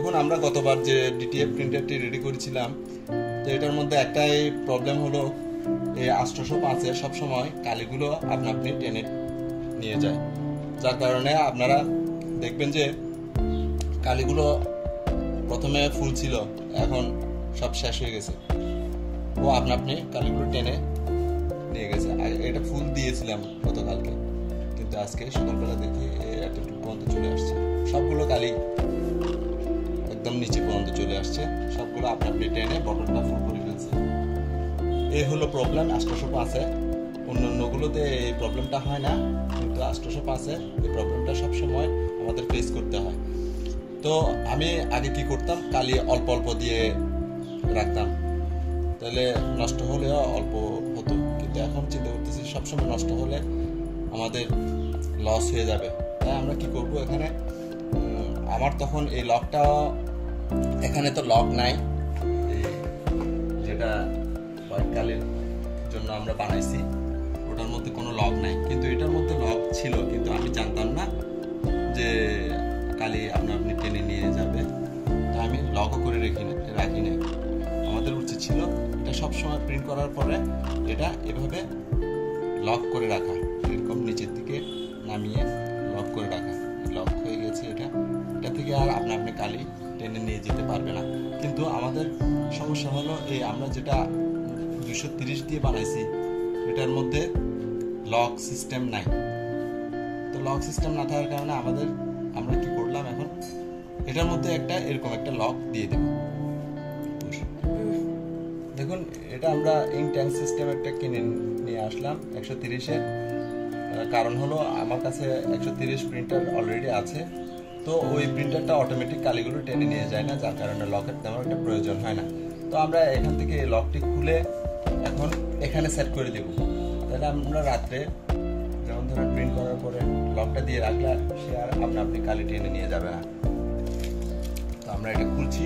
দেখুন আমরা গতবার যে ডিটিএফ প্রিন্টারটি রেডি করেছিলাম, তো এটার মধ্যে একটাই প্রবলেম হলো, এই 805-এ সবসময় কালিগুলো আপনি টেনে নিয়ে যায়, যার কারণে আপনারা দেখবেন যে কালিগুলো প্রথমে ফুল ছিল, এখন সব শেষ হয়ে গেছে, ও আপনি কালিগুলো টেনে নিয়ে গেছে। এটা ফুল দিয়েছিলাম গতকালকে, কিন্তু আজকে সকালবেলা দেখি এতটুকু পর্যন্ত চলে আসছে, সবগুলো কালি একদম নিচে পর্যন্ত চলে আসছে, সবগুলো আপনি টেনে বটলটা ফুল করে ফেলছে। এই হলো প্রবলেম 805-এ। অন্যান্যগুলোতে এই প্রবলেমটা হয় না, কিন্তু 805-এ এই প্রবলেমটা সবসময় আমাদের ফেস করতে হয়। তো আমি আগে কি করতাম, কালি অল্প অল্প দিয়ে রাখতাম, তাহলে নষ্ট হলেও অল্প হতো, কিন্তু এখন চিন্তা করতেছি সবসময় নষ্ট হলে আমাদের লস হয়ে যাবে। তাই আমরা কি করব, এখানে আমার তখন এই লকটা, এখানে তো লক নাই, যেটা হোয়াইট কালির জন্য আমরা বানাইছি ওটার মধ্যে কোনো লক নাই, কিন্তু এটার মধ্যে লক ছিল, কিন্তু আমি জানতাম না যে কালি আপনি টেনে নিয়ে যাবে, তাই আমি লকও করে রাখি না। আমাদের উচিত ছিল এটা সবসময় প্রিন্ট করার পরে এটা এভাবে লক করে রাখা, এরকম নিচের দিকে নামিয়ে লক করে রাখা। লক হয়ে গেছে, এটা থেকে আর আপনি কালি টেনে নিয়ে যেতে পারবে না। কিন্তু আমাদের সমস্যা হলো এই আমরা যেটা 230 দিয়ে বানাইছি, এটার মধ্যে লক সিস্টেম নাই। তো লক সিস্টেম না থাকার কারণে আমরা কি করলাম, এখন এটার মধ্যে এরকম একটা লক দিয়ে দেব। দেখুন এটা আমরা ইনট্যাঙ্ক সিস্টেম একটা কিনে নিয়ে আসলাম 130-এর। কারণ হলো আমার কাছে 130 প্রিন্টার অলরেডি আছে, তো ওই প্রিন্টারটা অটোমেটিক কালিগুলো টেনে নিয়ে যায় না, যার কারণে লকের তেমন একটা প্রয়োজন হয় না। তো আমরা এখান থেকে এই লকটি খুলে এখন এখানে সেট করে দেব, তাহলে আমরা রাত্রে যেমন ধরেন প্রিন্ট করার পরে লকটা দিয়ে রাখলে সে আর আপনি কালি টেনে নিয়ে যাবে না। তো আমরা এটা খুলছি,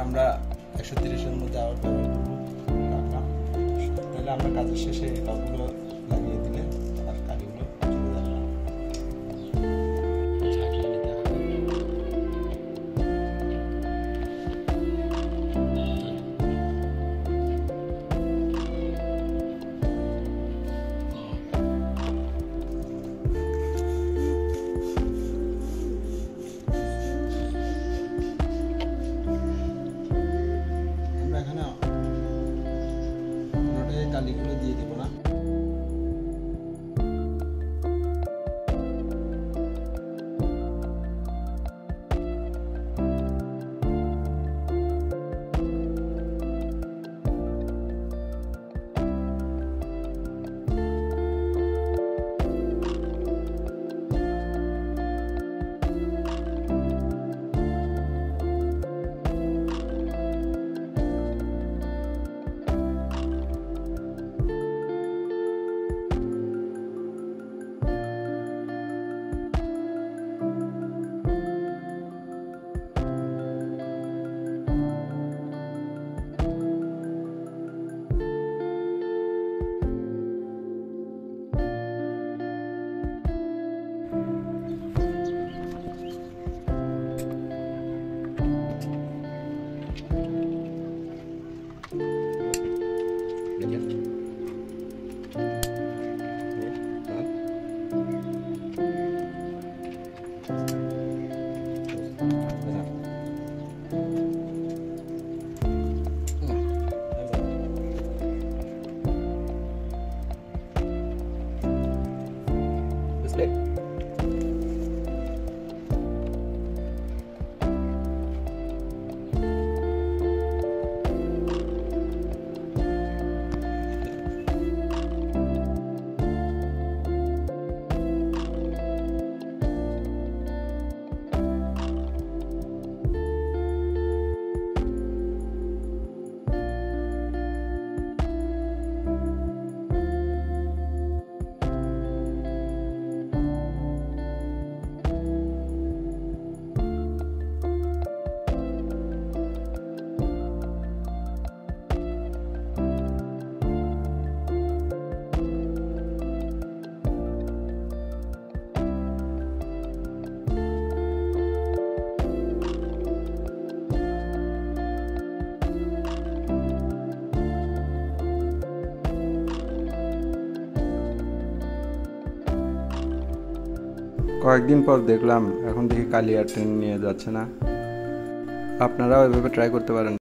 আমরা 130-এর মধ্যে আবার ব্যবহার করবো রাখলাম, তাহলে আমরা কাজের শেষে এই লকগুলো লাগিয়ে দিলে আর কালিগুলো চলে যাবে না। কালিগুলো দিয়ে দিব না, देखिए डिस्प्ले কয়েকদিন পর দেখলাম এখন দেখি কালি আর ট্রেন নিয়ে যাচ্ছে না। আপনারাও এভাবে ট্রাই করতে পারেন।